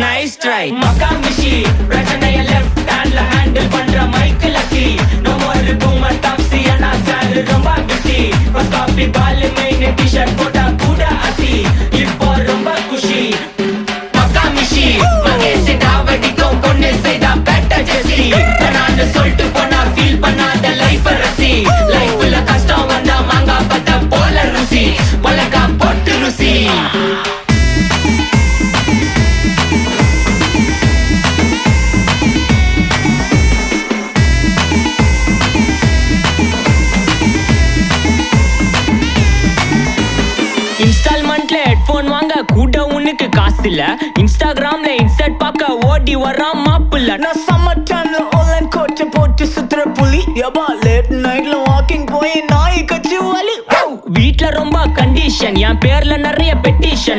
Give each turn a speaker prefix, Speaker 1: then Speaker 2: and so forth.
Speaker 1: nice try Makkamishi பிரச்சனைய left ஹேண்ட்ல handle பண்ற மைக்கேல் அசி நோ மோர் பூமர் டாக்ஸி அண்ணா சார் ரொம்ப பிஸி ஃபர்ஸ்ட் காப்பி பால் மெயின் டி-ஷர்ட் போட்டா கூட அசி இப்போ ரொம்ப குஷி மக்காமிஷி மகேஷ் டாவடிக்கும் பொண்ணு செய்தா பெட்ட ஜெசி நான் சொல்லிட்டு போனா ஃபீல் பண்ணாத லைஃப் ரசி லைஃப்ல கஷ்டம் வந்தா மாங்கா பத்த போல ருசி பலகா போட்டு ருசி இன்ஸ்டால்மெண்ட்ல ஹெட்போன் வாங்க கூட உனக்கு காசு இல்ல இன்ஸ்டாகிராம்ல இன்ஸ்டர்ட் பார்க்க ஓடி வரான் மாப்பிள்ள
Speaker 2: நான் சம்மர் டைம்ல ஆன்லைன் கோட்டை போட்டு சுத்துற புலி யபா லேட் நைட்ல வாக்கிங் போய் நாய் கச்சி வலி
Speaker 1: வீட்ல ரொம்ப கண்டிஷன் என் பேர்ல நிறைய பெட்டிஷன்